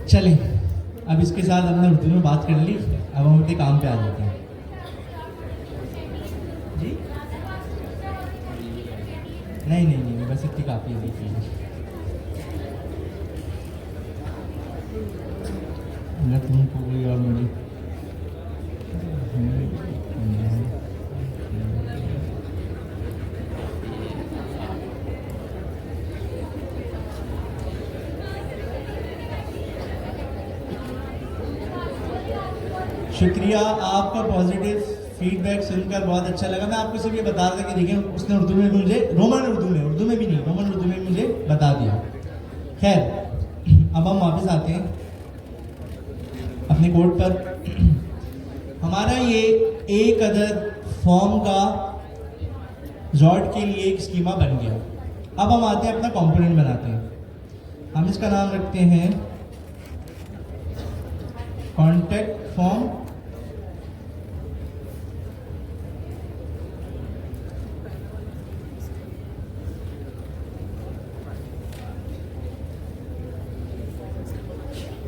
चलें, अब इसके साथ हमने उर्दू में बात कर ली, अब हम अपने काम पे आ जाते हैं। जी नहीं नहीं नहीं, बस इतनी काफ़ी है देखिए। तुमको कोई और मुझे शुक्रिया, आपका पॉजिटिव फीडबैक सुनकर बहुत अच्छा लगा। मैं आपको सिर्फ ये बता रहा था कि देखिए उसने उर्दू में मुझे उर्दू में भी नहीं, रोमन उर्दू में मुझे बता दिया। खैर, अब हम वापस आते हैं अपने कोड पर। हमारा ये एक अदद फॉर्म का जॉट के लिए एक स्कीमा बन गया। अब हम आते हैं अपना कंपोनेंट बनाते हैं। हम इसका नाम रखते हैं कॉन्टैक्ट फॉर्म।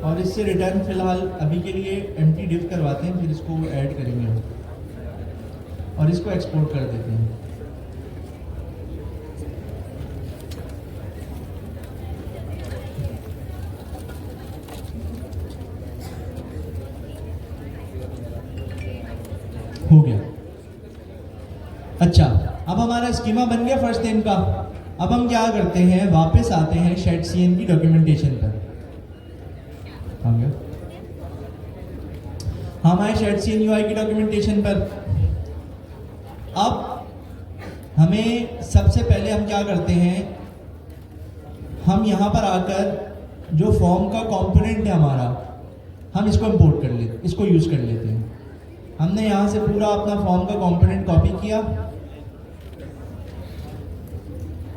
और इससे रिटर्न फिलहाल अभी के लिए एम्प्टी डिव करवाते हैं, फिर इसको ऐड करेंगे हम और इसको एक्सपोर्ट कर देते हैं। हो गया। अच्छा, अब हमारा स्कीमा बन गया फर्स्ट नेम का। अब हम क्या करते हैं, वापस आते हैं शेड-सीएन की डॉक्यूमेंटेशन पर। हम आए शेड-सीएन यूआई की डॉक्यूमेंटेशन पर। अब हमें सबसे पहले हम क्या करते हैं, हम यहाँ पर आकर जो फॉर्म का कंपोनेंट है हमारा, हम इसको इंपोर्ट कर लेते, इसको यूज कर लेते हैं। हमने यहाँ से पूरा अपना फॉर्म का कंपोनेंट कॉपी किया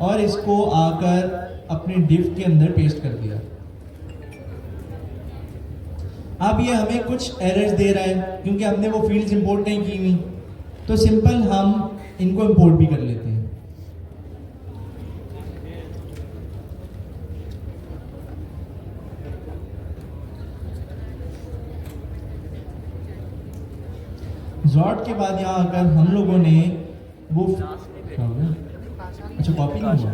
और इसको आकर अपने डिव के अंदर पेस्ट कर दिया। अब ये हमें कुछ एरर्स दे रहा है क्योंकि हमने वो फील्ड्स इंपोर्ट नहीं की हुई, तो सिंपल हम इनको इंपोर्ट भी कर लेते हैं। जॉट के बाद यहाँ आकर हम लोगों ने वो अच्छा कॉपी नहीं हुआ,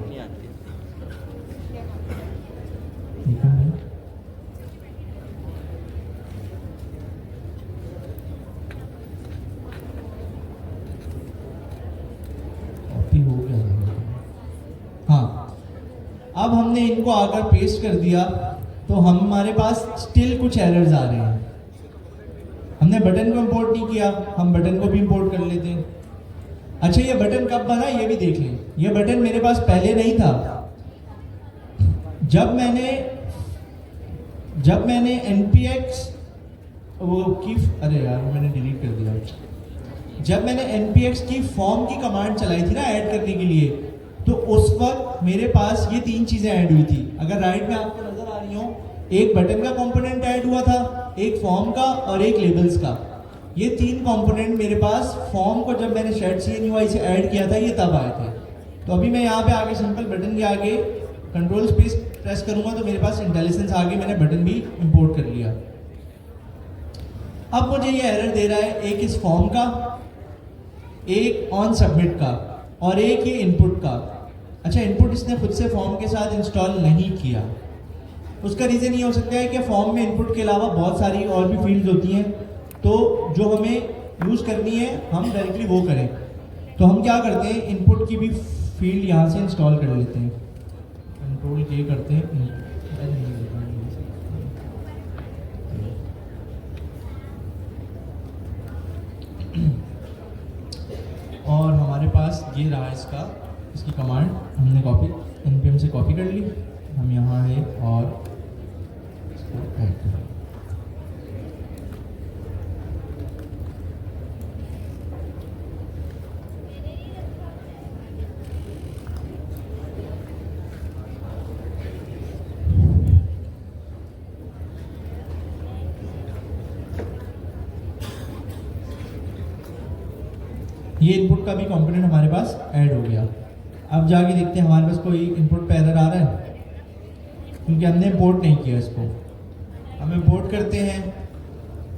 कॉपी हो गया। हाँ, अब हमने इनको आकर पेस्ट कर दिया तो हमारे पास स्टिल कुछ एरर्स आ रहे हैं। हमने बटन को इंपोर्ट नहीं किया, हम बटन को भी इंपोर्ट कर लेते हैं। अच्छा, ये बटन कब बना ये भी देख लें। ये बटन मेरे पास पहले नहीं था। जब मैंने npx वो की, अरे यार मैंने डिलीट कर दिया। जब मैंने npx की फॉर्म की कमांड चलाई थी ना ऐड करने के लिए, तो उस वक्त मेरे पास ये तीन चीजें ऐड हुई थी। अगर राइट में आपको नजर आ रही हो, एक बटन का कंपोनेंट ऐड हुआ था, एक फॉर्म का और एक लेबल्स का। ये तीन कंपोनेंट मेरे पास फॉर्म को जब मैंने शेड-सीएन यूआई से ऐड किया था ये तब आए थे। तो अभी मैं यहाँ पे आगे सिंपल बटन के आगे कंट्रोल स्पेस प्रेस करूंगा तो मेरे पास इंटेलिजेंस आगे मैंने बटन भी इंपोर्ट कर लिया। अब मुझे ये एरर दे रहा है, एक इस फॉर्म का, एक ऑन सबमिट का और एक ये इनपुट का। अच्छा, इनपुट इसने खुद से फॉर्म के साथ इंस्टॉल नहीं किया। उसका रीज़न ये हो सकता है कि फॉर्म में इनपुट के अलावा बहुत सारी और भी फील्ड्स होती हैं, तो जो हमें यूज़ करनी है हम डायरेक्टली वो करें। तो हम क्या करते हैं, इनपुट की भी फील्ड यहाँ से इंस्टॉल कर लेते हैं। कंट्रोल के करते हैं, और हमारे पास ये रहा इसकी कमांड, हमने कॉपी npm से कॉपी कर ली। हम यहाँ है और इसको ऐड करें। ये इनपुट का भी कंपोनेंट हमारे पास ऐड हो गया। अब जाके देखते हैं हमारे पास कोई इनपुट पे एरर आ रहा है क्योंकि हमने इंपोर्ट नहीं किया इसको। हम इंपोर्ट करते हैं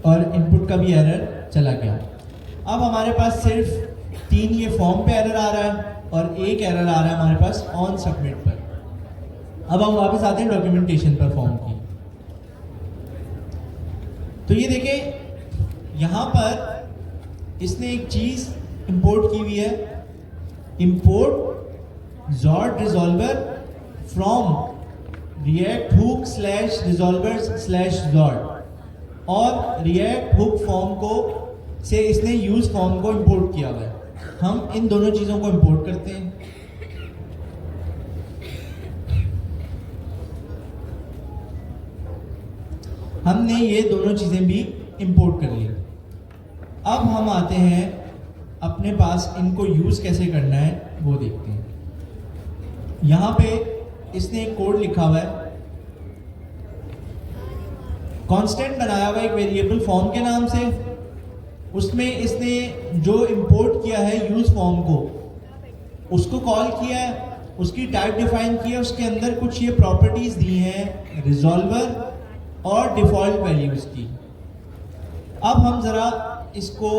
और इनपुट का भी एरर चला गया। अब हमारे पास सिर्फ 3 ये फॉर्म पे एरर आ रहा है और एक एरर आ रहा है हमारे पास ऑन सबमिट पर। अब हम वापस आते हैं डॉक्यूमेंटेशन पर फॉर्म की। तो ये देखें यहाँ पर इसने एक चीज इंपोर्ट की हुई है, import Zod resolver from React hook slash resolver slash Zod, और रिएक्ट हुक फॉर्म को से इसने यूज फॉर्म को इंपोर्ट किया हुआ है। हम इन दोनों चीजों को इंपोर्ट करते हैं। हमने ये दोनों चीजें भी इंपोर्ट कर ली। अब हम आते हैं अपने पास इनको यूज कैसे करना है वो देखते हैं। यहां पे इसने एक कोड लिखा हुआ है, कांस्टेंट बनाया हुआ एक वेरिएबल फॉर्म के नाम से, उसमें इसने जो इंपोर्ट किया है यूज फॉर्म को उसको कॉल किया है, उसकी टाइप डिफाइन की है, उसके अंदर कुछ ये प्रॉपर्टीज दी हैं रिजॉल्वर और डिफॉल्ट वैल्यूज की। अब हम जरा इसको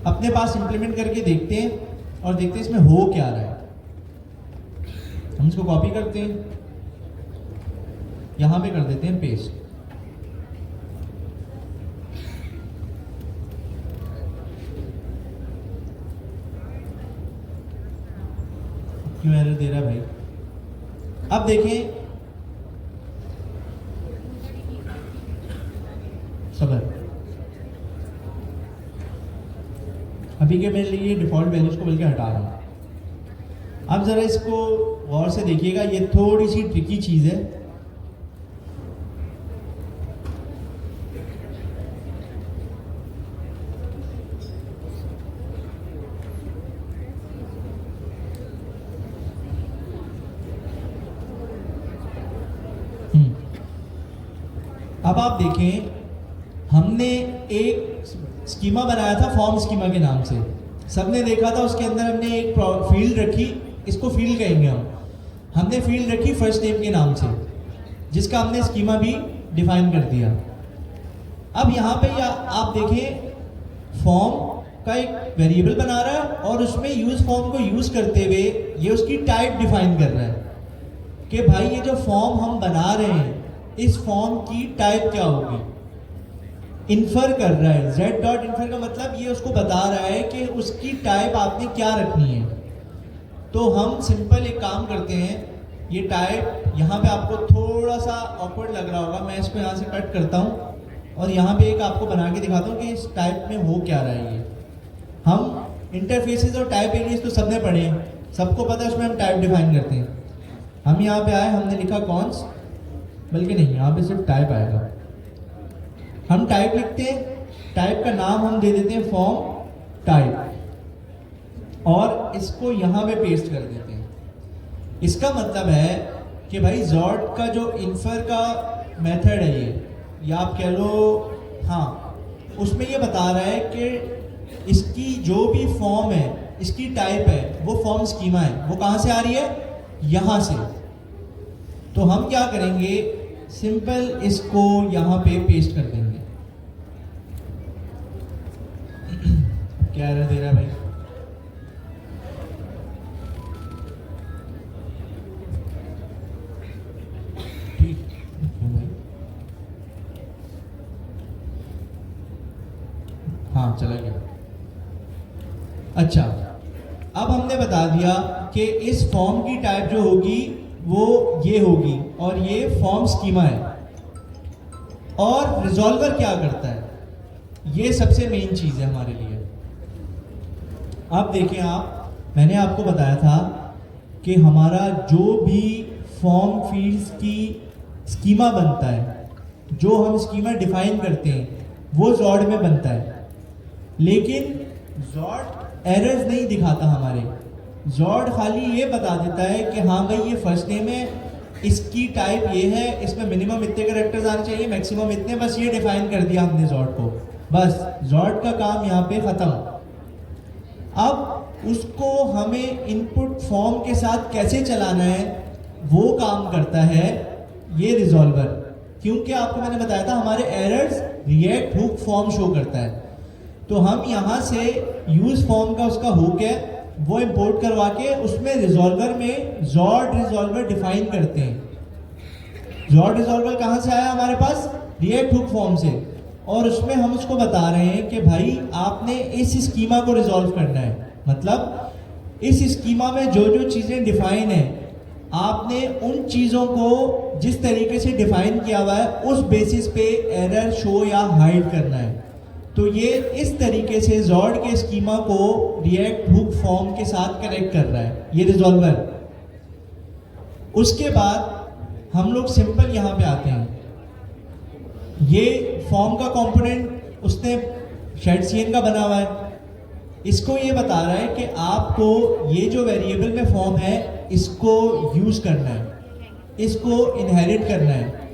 अपने पास इंप्लीमेंट करके देखते हैं और देखते हैं इसमें हो क्या रहा है। हम इसको कॉपी करते हैं, यहां पे कर देते हैं पेस्ट। क्यों एरर दे रहा है भाई? अब देखें, सबर, अभी के मेरे लिए डिफॉल्ट वैल्यूज को बल्कि हटा रहा हूं। अब जरा इसको गौर से देखिएगा, ये थोड़ी सी ट्रिकी चीज है। अब आप देखें, हमने एक स्कीमा बनाया था फॉर्म स्कीमा के नाम से, सबने देखा था। उसके अंदर हमने एक फील्ड रखी, इसको फील्ड कहेंगे हमने फील्ड रखी फर्स्ट नेम के नाम से, जिसका हमने स्कीमा भी डिफाइन कर दिया। अब यहाँ पे आप देखें, फॉर्म का एक वेरिएबल बना रहा है और उसमें यूज फॉर्म को यूज करते हुए ये उसकी टाइप डिफाइन कर रहा है कि भाई ये जो फॉर्म हम बना रहे हैं इस फॉर्म की टाइप क्या होगी। इन्फर कर रहा है, z डॉट इन्फर का मतलब ये उसको बता रहा है कि उसकी टाइप आपने क्या रखनी है। तो हम सिंपल एक काम करते हैं, ये टाइप यहाँ पे आपको थोड़ा सा ऑकवर्ड लग रहा होगा, मैं इसको यहाँ से कट करता हूँ और यहाँ पे एक आपको बना के दिखाता हूँ कि इस टाइप में हो क्या रहा है। ये हम इंटरफेसेस और टाइप एरियाज तो सबने पढ़े हैं, सबको पता है उसमें हम टाइप डिफाइन करते हैं। हम यहाँ पे आए, हमने लिखा कॉन्स, बल्कि नहीं, यहाँ पे सिर्फ टाइप आएगा। हम टाइप लिखते हैं, टाइप का नाम हम दे देते हैं फॉर्म टाइप और इसको यहाँ पे पेस्ट कर देते हैं। इसका मतलब है कि भाई जॉर्ड का जो इन्फर का मेथड है ये, या आप कह लो, हाँ, उसमें ये बता रहा है कि इसकी जो भी फॉर्म है, इसकी टाइप है, वो फॉर्म स्कीमा है, वो कहाँ से आ रही है, यहाँ से। तो हम क्या करेंगे, सिंपल इसको यहाँ पे पेस्ट कर देंगे। क्या एरर दे रहा है भाई? ठीक, हाँ चला गया। अच्छा, अब हमने बता दिया कि इस फॉर्म की टाइप जो होगी वो ये होगी और ये फॉर्म स्कीमा है। और रिजॉल्वर क्या करता है, ये सबसे मेन चीज है हमारे लिए। अब देखें आप, मैंने आपको बताया था कि हमारा जो भी फॉर्म फील्ड्स की स्कीमा बनता है, जो हम स्कीमा डिफाइन करते हैं, वो जॉर्ड में बनता है। लेकिन जॉर्ड एरर्स नहीं दिखाता हमारे, जॉर्ड खाली ये बता देता है कि हाँ भाई ये फर्स्ट नेम है, इसकी टाइप ये है, इसमें मिनिमम इतने कैरेक्टर्स आने चाहिए, मैक्सिमम इतने, बस ये डिफाइन कर दिया हमने जॉर्ड को। बस जॉर्ड का काम यहाँ पे खत्म। अब उसको हमें इनपुट फॉर्म के साथ कैसे चलाना है वो काम करता है ये रिजॉल्वर। क्योंकि आपको मैंने बताया था हमारे errors react hook form show करता है, तो हम यहाँ से यूज फॉर्म का उसका हुक है वो इंपोर्ट करवा के उसमें रिजॉल्वर में जॉर्ड रिजॉल्वर डिफाइन करते हैं। जॉर्ड रिजॉल्वर कहाँ से आया हमारे पास? रिएक्ट हुक फॉर्म से, और उसमें हम उसको बता रहे हैं कि भाई आपने इस स्कीमा को रिजॉल्व करना है, मतलब इस स्कीमा में जो जो चीज़ें डिफाइन है आपने उन चीज़ों को जिस तरीके से डिफाइन किया हुआ है उस बेसिस पे एरर शो या हाइड करना है। तो ये इस तरीके से जॉर्ड के स्कीमा को रिएक्ट हुक फॉर्म के साथ कनेक्ट कर रहा है ये रिजॉल्वर। उसके बाद हम लोग सिंपल यहाँ पे आते हैं, ये फॉर्म का कंपोनेंट उसने शेडसीएन का बना हुआ है, इसको ये बता रहा है कि आपको ये जो वेरिएबल में फॉर्म है इसको यूज करना है, इसको इनहेरिट करना है,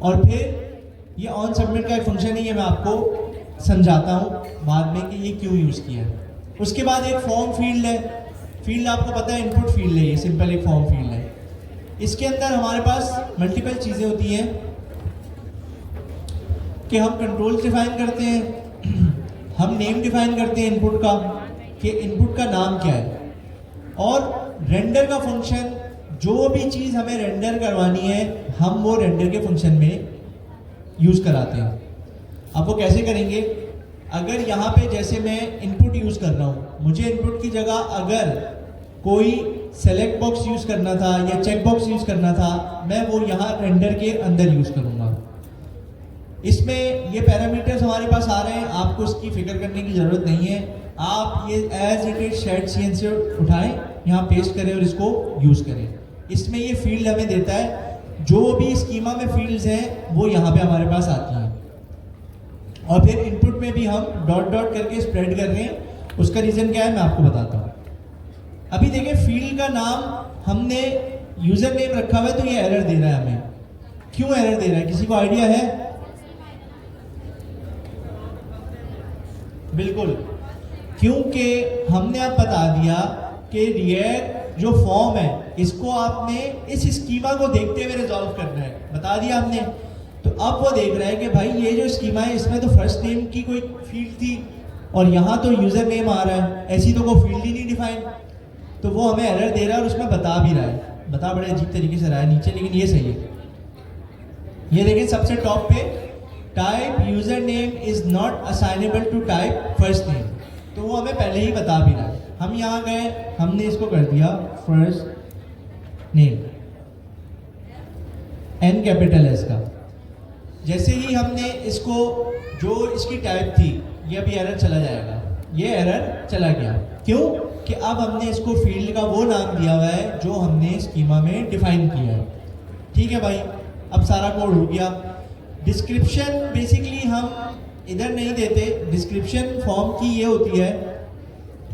और फिर ये ऑन सबमिट का एक फंक्शन है, ये मैं आपको समझाता हूँ बाद में कि ये क्यों यूज किया है। उसके बाद एक फॉर्म फील्ड है, फील्ड आपको पता है इनपुट फील्ड है, ये सिंपल एक फॉर्म फील्ड है। इसके अंदर हमारे पास मल्टीपल चीजें होती हैं कि हम कंट्रोल डिफाइन करते हैं, हम नेम डिफाइन करते हैं इनपुट का कि इनपुट का नाम क्या है, और रेंडर का फंक्शन जो भी चीज़ हमें रेंडर करवानी है हम वो रेंडर के फंक्शन में यूज़ कराते हैं। अब वो कैसे करेंगे? अगर यहाँ पे जैसे मैं इनपुट यूज़ कर रहा हूँ, मुझे इनपुट की जगह अगर कोई सेलेक्ट बॉक्स यूज़ करना था या चेक बॉक्स यूज़ करना था, मैं वो यहाँ रेंडर के अंदर यूज़ करूँगा। इसमें ये पैरामीटर्स हमारे पास आ रहे हैं, आपको इसकी फिक्र करने की ज़रूरत नहीं है, आप ये एज इट इज शेडसीएन से उठाएं, यहाँ पेस्ट करें और इसको यूज़ करें। इसमें ये फील्ड हमें देता है, जो भी स्कीमा में फील्ड्स हैं वो यहाँ पे हमारे पास आती हैं, और फिर इनपुट में भी हम डॉट डॉट करके स्प्रेड कर रहे हैं। उसका रीज़न क्या है मैं आपको बताता हूँ। अभी देखिए फील्ड का नाम हमने यूज़र नेम रखा हुआ है, तो ये एरर दे रहा है हमें। क्यों एरर दे रहा है, किसी को आइडिया है? बिल्कुल, क्योंकि हमने अब बता दिया कि रिएक्ट जो फॉर्म है इसको आपने इस स्कीमा को देखते हुए रिजॉल्व करना है, बता दिया हमने। तो अब वो देख रहा है कि भाई ये जो स्कीमा है इसमें तो फर्स्ट नेम की कोई फील्ड थी और यहाँ तो यूजर नेम आ रहा है, ऐसी तो कोई फील्ड ही नहीं डिफाइन, तो वो हमें एरर दे रहा है और उसमें बता भी रहा है, बता बड़े अजीब तरीके से रहा है नीचे, लेकिन ये सही है। ये देखिए सबसे टॉप पे type user name is not assignable to type first name, तो वो हमें पहले ही बता भी रहा है। हम यहाँ गए, हमने इसको कर दिया first name N capital S का। जैसे ही हमने इसको जो इसकी टाइप थी, ये अभी एरर चला जाएगा, ये एरर चला गया। क्यों? कि अब हमने इसको फील्ड का वो नाम दिया हुआ है जो हमने स्कीमा में डिफाइन किया है। ठीक है भाई, अब सारा कोड हो गया। डिस्क्रिप्शन बेसिकली हम इधर नहीं देते, डिस्क्रिप्शन फॉर्म की ये होती है,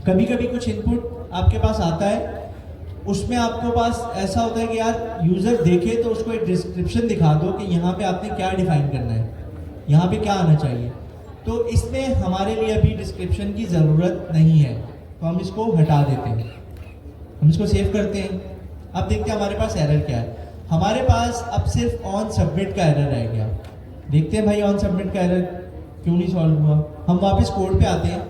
कभी कभी कुछ इनपुट आपके पास आता है, उसमें आपके पास ऐसा होता है कि यार यूज़र देखे तो उसको एक डिस्क्रिप्शन दिखा दो कि यहाँ पे आपने क्या डिफाइन करना है, यहाँ पे क्या आना चाहिए। तो इसमें हमारे लिए अभी डिस्क्रिप्शन की ज़रूरत नहीं है, तो हम इसको हटा देते हैं, हम इसको सेव करते हैं। अब देखते हैं हमारे पास एरर क्या है। हमारे पास अब सिर्फ ऑन सबमिट का एरर रह गया। देखते हैं भाई ऑन सबमिट का एरर क्यों नहीं सॉल्व हुआ। हम वापस कोड पे आते हैं,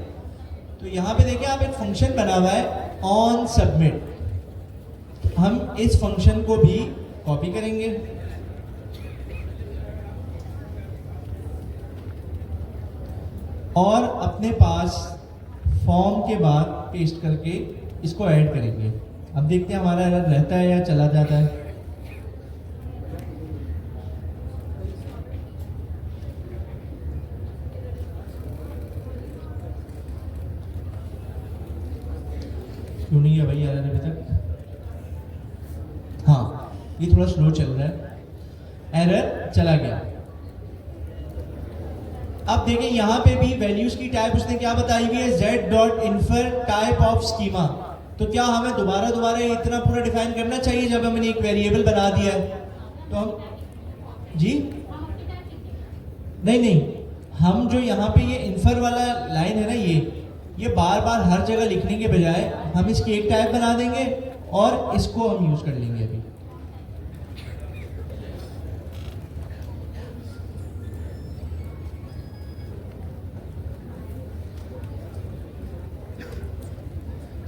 तो यहाँ पे देखिए आप एक फंक्शन बना हुआ है ऑन सबमिट, हम इस फंक्शन को भी कॉपी करेंगे और अपने पास फॉर्म के बाद पेस्ट करके इसको ऐड करेंगे। अब देखते हैं हमारा एरर रहता है या चला जाता है। क्यों नहीं है भाई एरर अभी तक? हाँ, ये थोड़ा स्लो चल रहा है, एरर चला गया। अब देखें यहाँ पे भी वैल्यूज की टाइप उसने क्या बताई हुई है, z.infer टाइप ऑफ स्कीमा। तो क्या हमें दोबारा इतना पूरा डिफाइन करना चाहिए जब हमने एक वेरिएबल बना दिया है? तो हम जी नहीं, हम जो यहाँ पे ये इन्फर वाला लाइन है ना, ये बार बार हर जगह लिखने के बजाय हम इसकी एक टाइप बना देंगे और इसको हम यूज कर लेंगे। अभी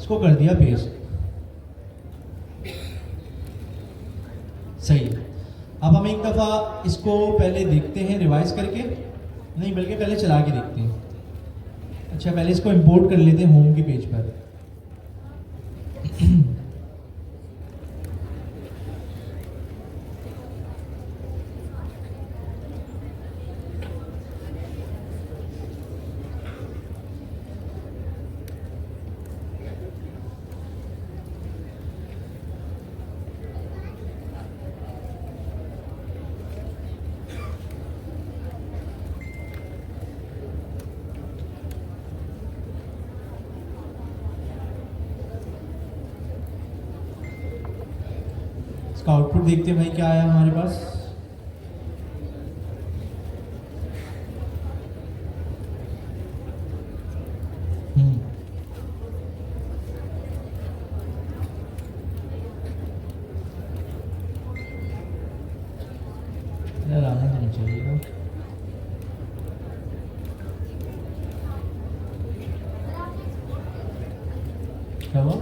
इसको कर दिया पेस्ट। सही है। अब हम एक दफ़ा इसको पहले देखते हैं रिवाइज करके, नहीं बल्कि पहले चला के देखते हैं। अच्छा पहले इसको इंपोर्ट कर लेते हैं होम के पेज पर। इसका आउटपुट देखते हैं भाई क्या आया हमारे पास। यार आना नहीं चाहिए ना। क्या हुआ?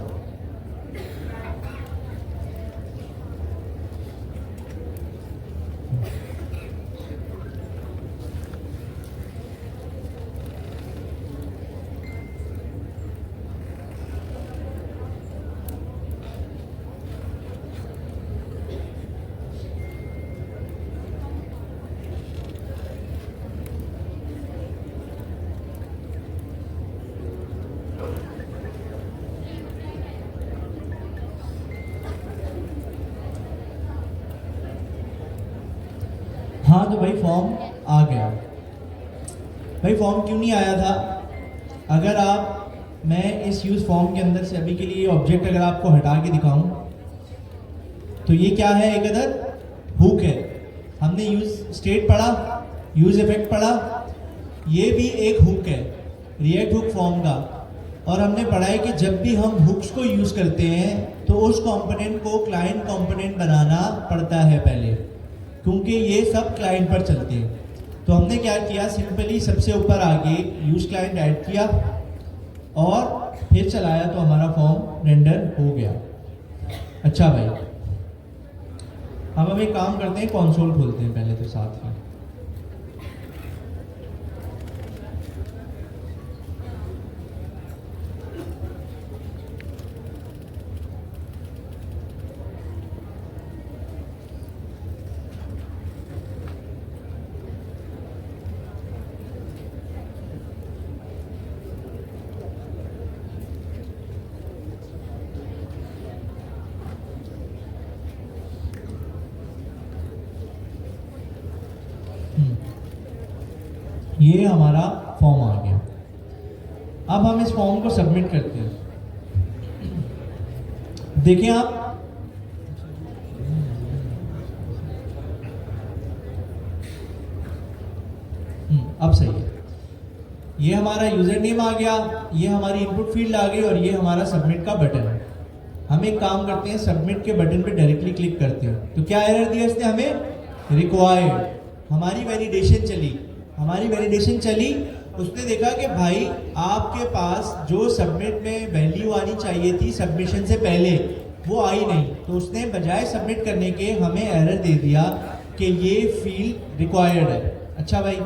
हाँ तो भाई फॉर्म आ गया। भाई फॉर्म क्यों नहीं आया था? अगर मैं इस यूज फॉर्म के अंदर से अभी के लिए ऑब्जेक्ट अगर आपको हटा के दिखाऊं तो ये क्या है? एक अदर हुक है। हमने यूज स्टेट पढ़ा, यूज इफेक्ट पढ़ा, ये भी एक हुक है रिएक्ट हुक फॉर्म का। और हमने पढ़ा है कि जब भी हम हुक्स को यूज करते हैं तो उस कंपोनेंट को क्लाइंट कंपोनेंट बनाना पड़ता है पहले, क्योंकि ये सब क्लाइंट पर चलते हैं। तो हमने क्या किया, सिंपली सबसे ऊपर आगे यूज क्लाइंट ऐड किया और फिर चलाया तो हमारा फॉर्म रेंडर हो गया। अच्छा भाई अब हम एक काम करते हैं, कंसोल खोलते हैं पहले तो साथ में। ये हमारा फॉर्म आ गया। अब हम इस फॉर्म को सबमिट करते हैं। देखिए आप, अब सही है। ये हमारा यूजर नेम आ गया, ये हमारी इनपुट फील्ड आ गई और ये हमारा सबमिट का बटन है। हम एक काम करते हैं, सबमिट के बटन पे डायरेक्टली क्लिक करते हैं। तो क्या एरर दिया इसने हमें? रिक्वायर्ड। हमारी वैलिडेशन चली, उसने देखा कि भाई आपके पास जो सबमिट में वैल्यू आनी चाहिए थी सबमिशन से पहले वो आई नहीं, तो उसने बजाय सबमिट करने के हमें एरर दे दिया कि ये फील्ड रिक्वायर्ड है। अच्छा भाई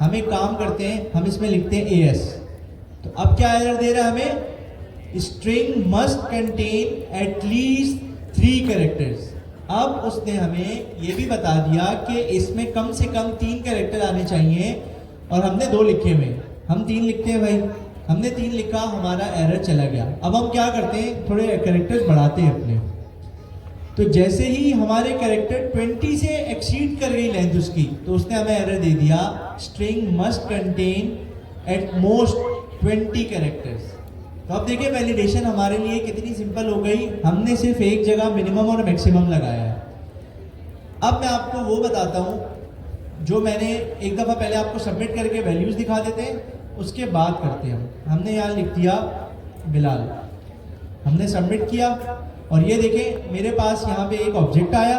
हम एक काम करते हैं, हम इसमें लिखते हैं AS। तो अब क्या एरर दे रहा है हमें? String must contain at least 3 characters. अब उसने हमें ये भी बता दिया कि इसमें कम से कम 3 कैरेक्टर आने चाहिए और हमने 2 लिखे हुए, हम 3 लिखते हैं भाई। हमने 3 लिखा, हमारा एरर चला गया। अब हम क्या करते हैं, थोड़े कैरेक्टर्स बढ़ाते हैं अपने। तो जैसे ही हमारे कैरेक्टर 20 से एक्सीड कर गई लेंथ उसकी, तो उसने हमें एरर दे दिया string must contain at most 20 characters. तो अब देखिए वैलिडेशन हमारे लिए कितनी सिंपल हो गई। हमने सिर्फ एक जगह मिनिमम और मैक्सिमम लगाया है। अब मैं आपको वो बताता हूँ जो मैंने एक दफ़ा पहले आपको सबमिट करके वैल्यूज़ दिखा देते हैं, उसके बाद करते हैं हम। हमने यहाँ लिख दिया बिलाल, हमने सबमिट किया और ये देखें मेरे पास यहाँ पे एक ऑब्जेक्ट आया।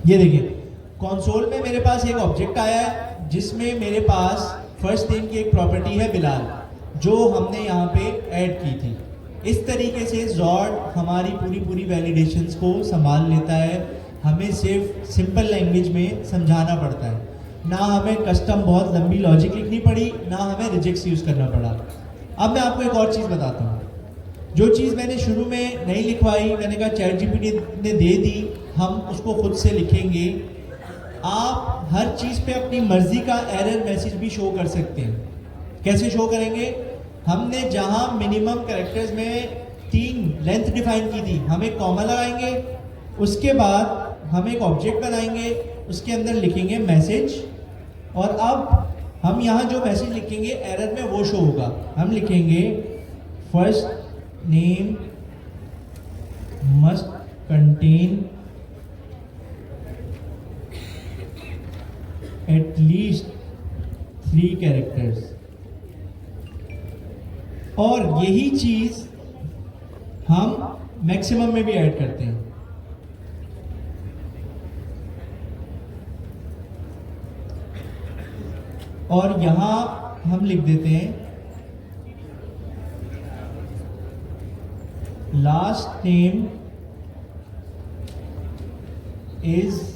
ये देखिए कंसोल में मेरे पास एक ऑब्जेक्ट आया है जिसमें मेरे पास फर्स्ट नेम की एक प्रॉपर्टी है बिलाल, जो हमने यहाँ पे ऐड की थी। इस तरीके से जॉर्ड हमारी पूरी वैलिडेशंस को संभाल लेता है। हमें सिर्फ सिंपल लैंग्वेज में समझाना पड़ता है, ना हमें कस्टम बहुत लंबी लॉजिक लिखनी पड़ी, ना हमें रिजेक्ट्स यूज़ करना पड़ा। अब मैं आपको एक और चीज़ बताता हूँ। जो चीज़ मैंने शुरू में नहीं लिखवाई, मैंने कहा चैट जीपीटी ने दे दी, हम उसको खुद से लिखेंगे। आप हर चीज़ पे अपनी मर्जी का एरर मैसेज भी शो कर सकते हैं। कैसे शो करेंगे? हमने जहां मिनिमम कैरेक्टर्स में 3 लेंथ डिफाइन की थी, हम एक कॉमा लगाएंगे, उसके बाद हम एक ऑब्जेक्ट बनाएंगे, उसके अंदर लिखेंगे मैसेज, और अब हम यहाँ जो मैसेज लिखेंगे एरर में वो शो होगा। हम लिखेंगे first name must contain at least 3 characters, और यही चीज हम मैक्सिमम में भी ऐड करते हैं। और यहां हम लिख देते हैं last name is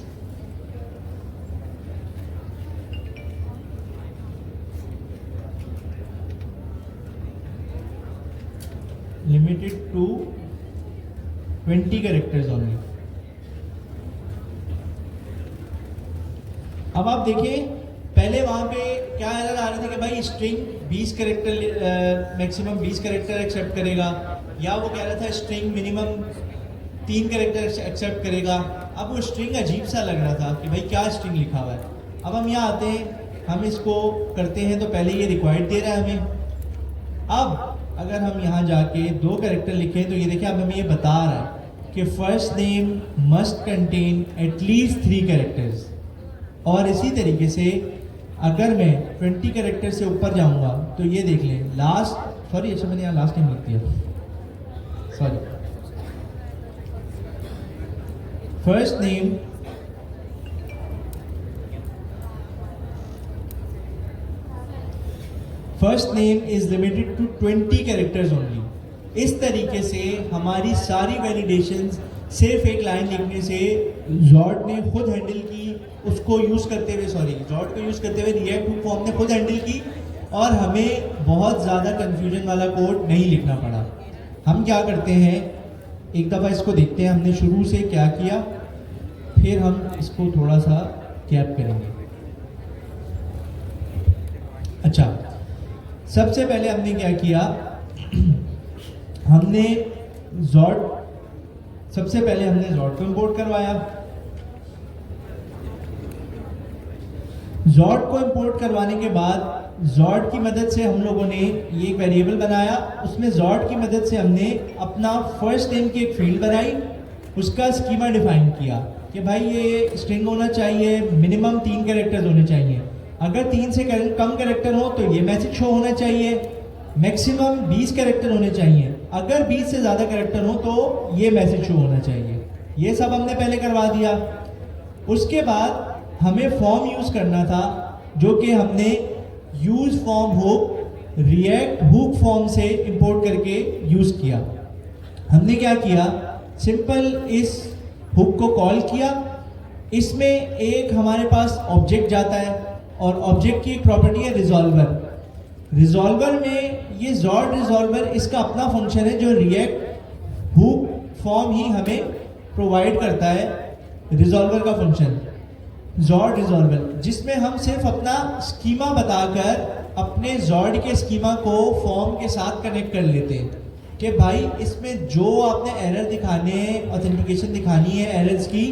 limited to 20 characters only। अब आप देखिए, पहले वहां पे क्या एरर आ रहे थे कि भाई string 20 character maximum 20 character accept करेगा, या वो कह रहा था स्ट्रिंग मिनिमम 3 कैरेक्टर एक्सेप्ट करेगा। अब वो स्ट्रिंग अजीब सा लग रहा था कि भाई क्या स्ट्रिंग लिखा हुआ है। अब हम यहाँ आते हैं, हम इसको करते हैं, तो पहले ये रिक्वायर्ड दे रहा है हमें। अब अगर हम यहाँ जाके 2 कैरेक्टर लिखें, तो ये देखिए अब हमें ये बता रहा है कि first name must contain at least 3 characters. और इसी तरीके से अगर मैं 20 कैरेक्टर से ऊपर जाऊंगा, तो ये देख लें लास्ट, सॉरी अच्छा मैंने यहाँ लास्ट नेम लिख दिया, sorry, first name first name is limited to 20 characters only. इस तरीके से हमारी सारी वैलिडेशंस सिर्फ एक लाइन लिखने से जॉर्ड ने खुद हैंडल की, उसको यूज करते हुए जॉर्ड को यूज करते हुए रिएक्ट हुक फॉर्म ने खुद हैंडल की, और हमें बहुत ज़्यादा कंफ्यूजन वाला कोड नहीं लिखना पड़ा। हम क्या करते हैं, एक दफ़ा इसको देखते हैं हमने शुरू से क्या किया, फिर हम इसको थोड़ा सा गैप करेंगे। अच्छा, सबसे पहले हमने क्या किया, हमने सबसे पहले हमने जॉर्ड को इंपोर्ट करवाया। जॉर्ड को इंपोर्ट करवाने के बाद जॉर्ड की मदद से हम लोगों ने ये एक वेरिएबल बनाया, उसमें जॉर्ड की मदद से हमने अपना फर्स्ट नेम की एक फील्ड बनाई, उसका स्कीमा डिफाइन किया कि भाई ये स्ट्रिंग होना चाहिए, मिनिमम 3 कैरेक्टर्स होने चाहिए, अगर 3 से कम कैरेक्टर हो तो ये मैसेज शो होना चाहिए, मैक्सिमम 20 कैरेक्टर होने चाहिए, अगर 20 से ज़्यादा कैरेक्टर हो तो ये मैसेज शो होना चाहिए। ये सब हमने पहले करवा दिया। उसके बाद हमें फॉर्म यूज़ करना था, जो कि हमने use form hook react hook form से इंपोर्ट करके यूज़ किया। हमने क्या किया, सिंपल इस हुक को कॉल किया, इसमें एक हमारे पास ऑब्जेक्ट जाता है, और ऑब्जेक्ट की एक प्रॉपर्टी है रिजॉल्वर। रिजॉल्वर में ये जॉर्ड रिजॉल्वर इसका अपना फंक्शन है, जो रिएक्ट हुक फॉर्म ही हमें प्रोवाइड करता है। रिजॉल्वर का फंक्शन जॉर्ड रिजॉल्वर, जिसमें हम सिर्फ अपना स्कीमा बताकर अपने जॉर्ड के स्कीमा को फॉर्म के साथ कनेक्ट कर लेते हैं कि भाई इसमें जो आपने एरर दिखाने, ऑथेंटिकेशन दिखानी है एरर्स की,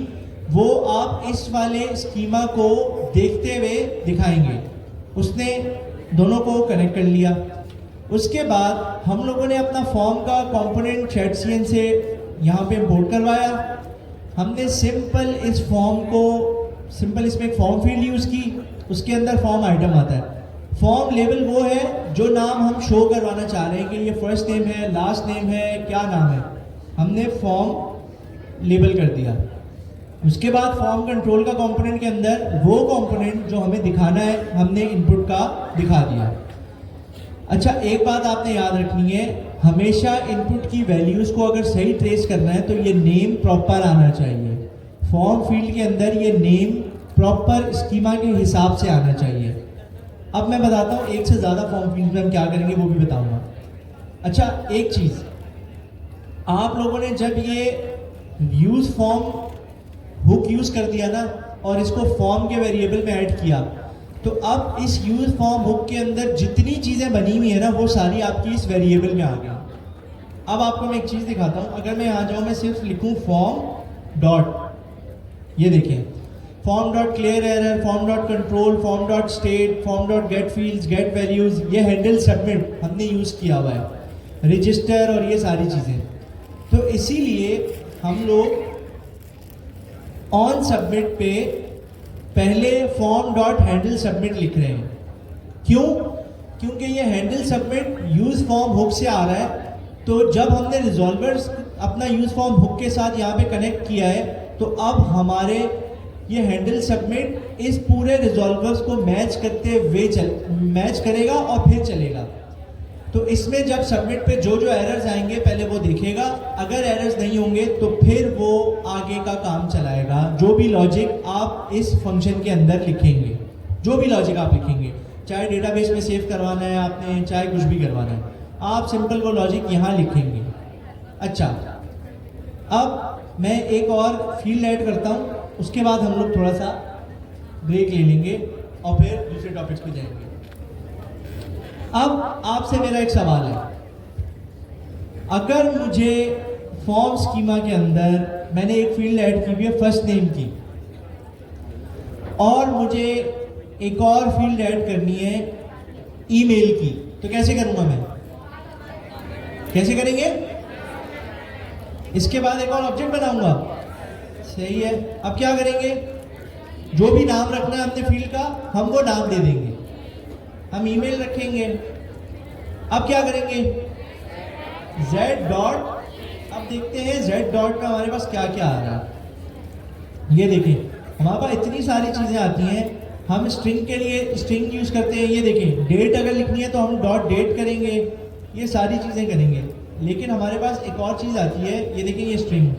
वो आप इस वाले स्कीमा को देखते हुए दिखाएंगे। उसने दोनों को कनेक्ट कर लिया। उसके बाद हम लोगों ने अपना फॉर्म का कंपोनेंट चैटसीएन से यहाँ पे इंपोर्ट करवाया। हमने सिंपल इसमें एक फॉर्म फील्ड यूज़ की, उसके अंदर फॉर्म आइटम आता है। फॉर्म लेबल वो है जो नाम हम शो करवाना चाह रहे हैं कि ये फर्स्ट नेम है, लास्ट नेम है, क्या नाम है, हमने फॉर्म लेबल कर दिया। उसके बाद फॉर्म कंट्रोल का कंपोनेंट के अंदर वो कंपोनेंट जो हमें दिखाना है हमने इनपुट का दिखा दिया। अच्छा, एक बात आपने याद रखनी है, हमेशा इनपुट की वैल्यूज़ को अगर सही ट्रेस करना है तो ये नेम प्रॉपर आना चाहिए। फॉर्म फील्ड के अंदर ये नेम प्रॉपर स्कीमा के हिसाब से आना चाहिए। अब मैं बताता हूँ एक से ज़्यादा फॉर्म फील्ड में हम क्या करेंगे वो भी बताऊँगा। अच्छा, एक चीज़, आप लोगों ने जब ये यूज़ फॉर्म हुक यूज़ कर दिया ना और इसको फॉर्म के वेरिएबल में ऐड किया, तो अब इस यूज फॉर्म हुक के अंदर जितनी चीज़ें बनी हुई है ना वो सारी आपकी इस वेरिएबल में आ गई। अब आपको मैं एक चीज़ दिखाता हूँ, अगर मैं यहाँ जाऊँ, मैं सिर्फ लिखूँ फॉर्म डॉट, ये देखिए form dot clear error, form dot control, form dot state, form dot get fields, get values, ये हैंडल सबमिट हमने यूज़ किया हुआ है, रजिस्टर और ये सारी चीज़ें। तो इसीलिए हम लोग ऑन सबमिट पे पहले फॉर्म डॉट हैंडल सबमिट लिख रहे हैं। क्यों? क्योंकि ये handle submit use form hook से आ रहा है। तो जब हमने रिजॉल्वर्स अपना यूज फॉर्म हुक के साथ यहाँ पे कनेक्ट किया है तो अब हमारे ये हैंडल सबमिट इस पूरे रिजॉल्वर्स को मैच करते हुए मैच करेगा और फिर चलेगा। तो इसमें जब सबमिट पे जो जो एरर्स आएंगे पहले वो देखेगा, अगर एरर्स नहीं होंगे तो फिर वो आगे का काम चलाएगा। जो भी लॉजिक आप इस फंक्शन के अंदर लिखेंगे, जो भी लॉजिक आप लिखेंगे, चाहे डेटाबेस में सेव करवाना है आपने, चाहे कुछ भी करवाना है, आप सिंपल वो लॉजिक यहाँ लिखेंगे। अच्छा, अब मैं एक और फील्ड ऐड करता हूँ, उसके बाद हम लोग थोड़ा सा ब्रेक ले लेंगे और फिर दूसरे टॉपिक्स पे जाएंगे। अब आपसे मेरा एक सवाल है, अगर मुझे फॉर्म स्कीमा के अंदर मैंने एक फील्ड ऐड की हुई है फर्स्ट नेम की, और मुझे एक और फील्ड ऐड करनी है ईमेल की, तो कैसे करूंगा मैं? कैसे करेंगे? इसके बाद एक और ऑब्जेक्ट बनाऊंगा। सही है। अब क्या करेंगे? जो भी नाम रखना है हमने फील्ड का, हम वो नाम दे देंगे। हम ईमेल रखेंगे। अब क्या करेंगे? z डॉट, अब देखते हैं z डॉट में हमारे पास क्या क्या आ रहा है। ये देखें, हमारे पास इतनी सारी चीज़ें आती हैं। हम स्ट्रिंग के लिए स्ट्रिंग यूज़ करते हैं। ये देखें, डेट अगर लिखनी है तो हम डॉट डेट करेंगे, ये सारी चीज़ें करेंगे। लेकिन हमारे पास एक और चीज़ आती है, ये देखें, ये स्ट्रिंग।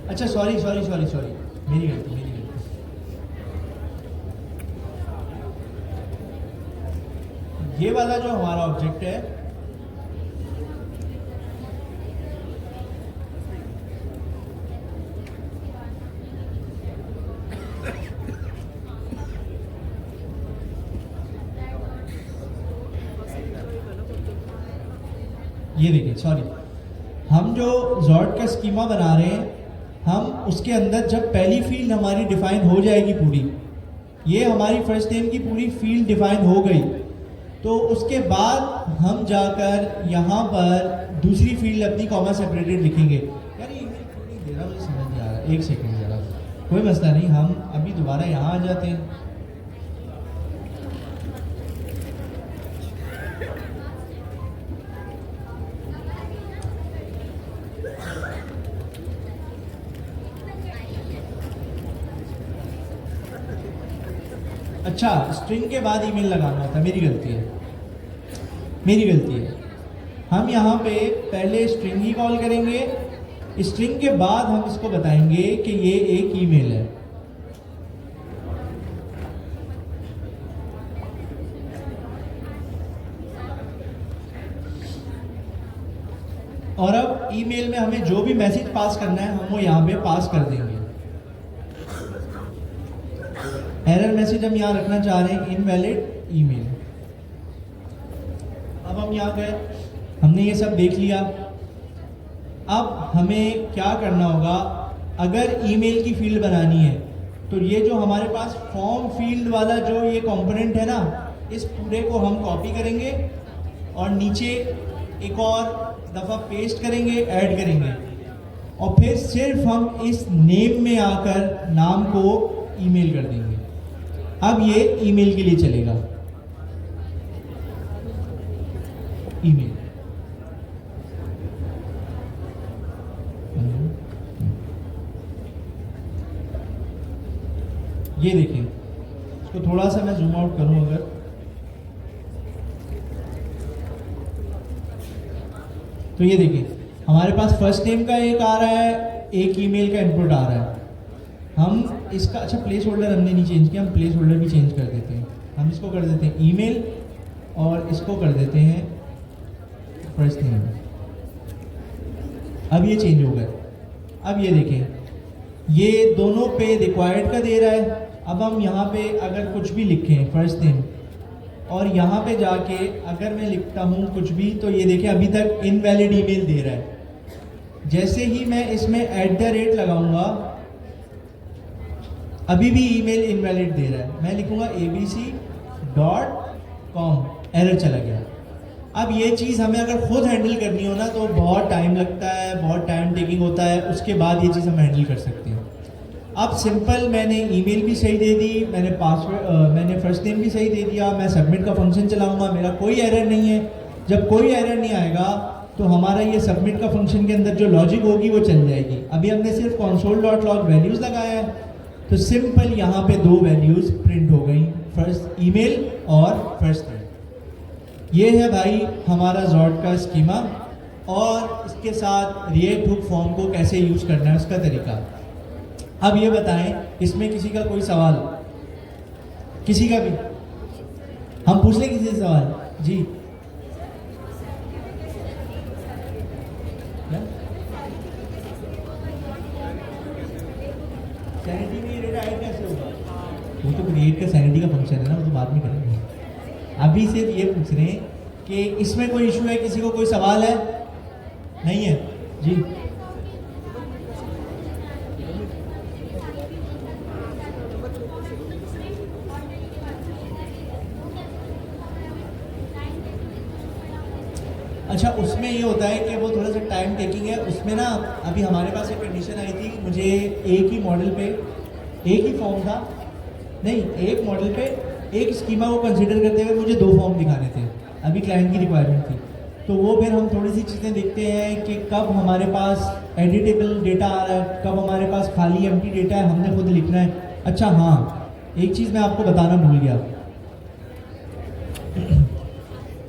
अच्छा, सॉरी, मेरी गलती। ये वाला जो हमारा ऑब्जेक्ट है, ये देखिए, सॉरी, हम जो जॉर्ड का स्कीमा बना रहे हैं, हम उसके अंदर जब पहली फील्ड हमारी डिफाइन हो जाएगी पूरी, ये हमारी फर्स्ट नेम की पूरी फील्ड डिफाइन हो गई, तो उसके बाद हम जाकर यहाँ पर दूसरी फील्ड अपनी कॉमा सेपरेटेड लिखेंगे। यार ये ईमेल क्यों नहीं दे रहा, मुझे समझ नहीं आ रहा। एक सेकंड जरा, कोई मसला नहीं, हम अभी दोबारा यहाँ आ जाते हैं। अच्छा, स्ट्रिंग के बाद ईमेल लगाना होता है, मेरी गलती है। हम यहाँ पे पहले स्ट्रिंग ही कॉल करेंगे, स्ट्रिंग के बाद हम इसको बताएंगे कि ये एक ईमेल है। और अब ईमेल में हमें जो भी मैसेज पास करना है हम वो यहाँ पे पास कर देंगे। एरर मैसेज हम यहाँ रखना चाह रहे हैं इनवैलिड ईमेल। अब हम यहाँ गए, हमने ये सब देख लिया। अब हमें क्या करना होगा, अगर ईमेल की फील्ड बनानी है तो ये जो हमारे पास फॉर्म फील्ड वाला जो ये कंपोनेंट है ना, इस पूरे को हम कॉपी करेंगे और नीचे एक और दफ़ा पेस्ट करेंगे, ऐड करेंगे, और फिर सिर्फ हम इस नेम में आकर नाम को ईमेल कर देंगे। अब ये ईमेल के लिए चलेगा। ईमेल ये देखिए, इसको थोड़ा सा मैं जूम आउट करूं अगर, तो ये देखिए हमारे पास फर्स्ट नेम का एक आ रहा है, एक ईमेल का इनपुट आ रहा है। हम इसका, अच्छा प्लेस होल्डर हमने नहीं चेंज किया, हम प्लेस होल्डर भी चेंज कर देते हैं। हम इसको कर देते हैं ईमेल और इसको कर देते हैं फर्स्ट नेम। अब ये चेंज हो गया। अब ये देखें, ये दोनों पे रिक्वायर्ड का दे रहा है। अब हम यहाँ पे अगर कुछ भी लिखें फर्स्ट नेम और यहाँ पे जाके अगर मैं लिखता हूँ कुछ भी, तो ये देखें अभी तक इनवैलिड ईमेल दे रहा है। जैसे ही मैं इसमें @ लगाऊंगा, अभी भी ईमेल इनवैलिड दे रहा है। मैं लिखूंगा abc.com, एरर चला गया। अब ये चीज़ हमें अगर खुद हैंडल करनी हो ना तो बहुत टाइम लगता है, बहुत टाइम टेकिंग होता है, उसके बाद ये चीज़ हम हैंडल कर सकते हैं। अब सिंपल मैंने ईमेल भी सही दे दी, मैंने पासवर्ड, मैंने फर्स्ट नेम भी सही दे दिया, मैं सबमिट का फंक्शन चलाऊंगा, मेरा कोई एरर नहीं है। जब कोई एरर नहीं आएगा तो हमारा ये सबमिट का फंक्शन के अंदर जो लॉजिक होगी वो चल जाएगी। अभी हमने सिर्फ console.log वैल्यूज़ लगाया है, तो सिंपल यहाँ पे 2 वैल्यूज़ प्रिंट हो गई, फर्स्ट ईमेल और फर्स्ट नेम। ये है भाई हमारा जॉट का स्कीमा, और इसके साथ रिएक्ट हुक फॉर्म को कैसे यूज़ करना है उसका तरीका। अब ये बताएं, इसमें किसी का कोई सवाल, किसी का भी हम पूछ लें किसी से सवाल? जी सैनिटी में डेटा ऐड कैसे होगा? वो तो क्रिएट का सैनिटी का फंक्शन है ना, वो तो बाद में करेंगे। अभी सिर्फ ये पूछ रहे हैं कि इसमें कोई इशू है, किसी को कोई सवाल है? नहीं है जी। अच्छा, उसमें ये होता है कि वो थोड़ा सा टाइम टेकिंग है। उसमें ना अभी हमारे पास एक कंडीशन आई थी, मुझे एक ही मॉडल पे एक ही फॉर्म था, नहीं एक मॉडल पे एक स्कीमा को कंसीडर करते हुए मुझे 2 फॉर्म दिखाने थे। अभी क्लाइंट की रिक्वायरमेंट थी, तो वो फिर हम थोड़ी सी चीज़ें देखते हैं कि कब हमारे पास एडिटेबल डेटा आ रहा है, कब हमारे पास खाली एम्प्टी डेटा है, हमने खुद लिखना है। अच्छा हाँ, एक चीज़ मैं आपको बताना भूल गया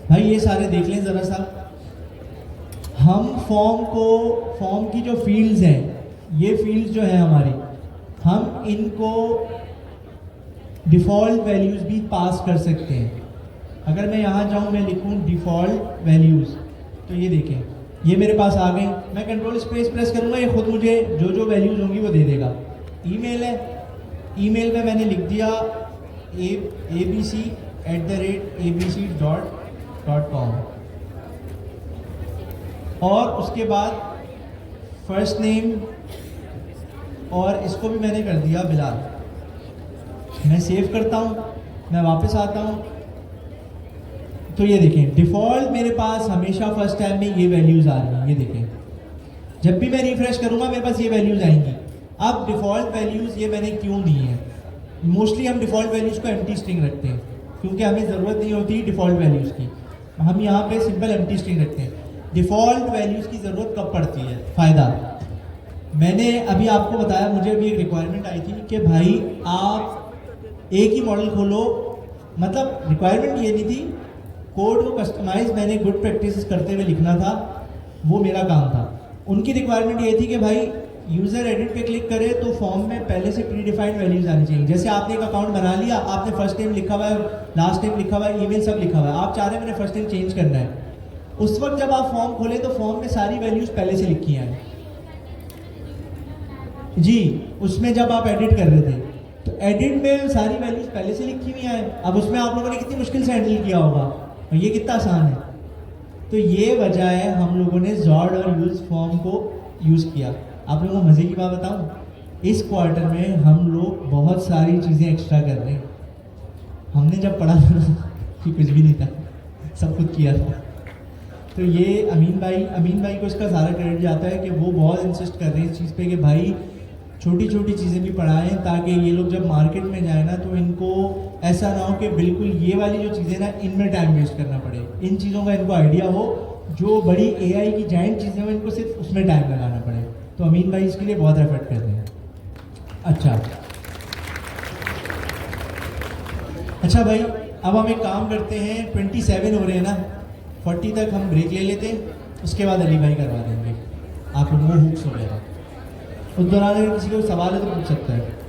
भाई, ये सारे देख लें ज़रा सा। हम फॉर्म की जो फील्ड्स हैं, ये फील्ड्स जो है हमारी, हम इनको डिफ़ॉल्ट वैल्यूज़ भी पास कर सकते हैं। अगर मैं यहाँ जाऊँ, मैं लिखूँ डिफ़ॉल्ट वैल्यूज़, तो ये देखें ये मेरे पास आ गई। मैं कंट्रोल स्पेस प्रेस करूँगा, ये खुद मुझे जो जो वैल्यूज़ होंगी वो दे देगा। ईमेल है, ईमेल में मैंने लिख दिया abc@abc.com, और उसके बाद फर्स्ट नेम, और इसको भी मैंने कर दिया बिलाल। मैं सेव करता हूँ, मैं वापस आता हूँ, तो ये देखें डिफ़ॉल्ट मेरे पास हमेशा फर्स्ट टाइम में ये वैल्यूज़ आ रही हैं। ये देखें, जब भी मैं रिफ्रेश करूँगा मेरे पास ये वैल्यूज़ आएंगी। अब डिफ़ॉल्ट वैल्यूज़ ये मैंने क्यों दी हैं? मोस्टली हम डिफ़ॉल्ट वैल्यूज़ को एम्प्टी स्ट्रिंग रखते हैं, क्योंकि हमें ज़रूरत नहीं होती डिफ़ॉल्ट वैल्यूज़ की। हम यहाँ पे सिंपल एम्प्टी स्ट्रिंग रखते हैं। डिफ़ॉल्ट वैल्यूज़ की ज़रूरत कब पड़ती है? फ़ायदा, मैंने अभी आपको बताया, मुझे अभी एक रिक्वायरमेंट आई थी कि भाई आप एक ही मॉडल खोलो, मतलब रिक्वायरमेंट ये नहीं थी, कोड को कस्टमाइज मैंने गुड प्रैक्टिसेस करते हुए लिखना था, वो मेरा काम था। उनकी रिक्वायरमेंट ये थी कि भाई यूज़र एडिट पे क्लिक करे तो फॉर्म में पहले से प्री डिफाइंड वैल्यूज़ आनी चाहिए। जैसे आपने एक अकाउंट बना लिया, आपने फर्स्ट नेम लिखा हुआ है, लास्ट नेम लिखा हुआ है, ईमेल सब लिखा हुआ है, आप चाह रहे हैं मैंने फर्स्ट नेम चेंज करना है, उस वक्त जब आप फॉर्म खोले तो फॉर्म में सारी वैल्यूज़ पहले से लिखी हैं जी। उसमें जब आप एडिट कर रहे थे तो एडिट में सारी वैल्यूज़ पहले से लिखी हुई हैं। अब उसमें आप लोगों ने कितनी मुश्किल से हैंडल किया होगा, और ये कितना आसान है। तो ये वजह है हम लोगों ने जॉड और यूज फॉर्म को यूज़ किया। आप लोगों को मज़े की बात बताऊं, इस क्वार्टर में हम लोग बहुत सारी चीज़ें एक्स्ट्रा कर रहे हैं। हमने जब पढ़ा था ना कि कुछ भी नहीं था, सब कुछ किया था। तो ये अमीन भाई को इसका सारा क्रेडिट जाता है कि वो बहुत इंसिस्ट कर रहे हैं इस चीज़ पे कि भाई छोटी छोटी चीज़ें भी पढ़ाएं, ताकि ये लोग जब मार्केट में जाए ना तो इनको ऐसा ना हो कि बिल्कुल ये वाली जो चीज़ें ना इनमें टाइम वेस्ट करना पड़े। इन चीज़ों का इनको आइडिया हो, जो बड़ी AI की जाइंट चीज़ें हो इनको सिर्फ उसमें टाइम लगाना पड़े। तो अमीन भाई इसके लिए बहुत एफर्ट कर रहे हैं। अच्छा भाई, अब हम एक काम करते हैं, 27 हो रहे हैं ना, 40 तक हम ब्रेक ले लेते हैं, उसके बाद अली भाई करवा देंगे। आप लोग मुँह हुक्स हो गया। उस दौरान अगर किसी को सवाल है तो पूछ सकता है।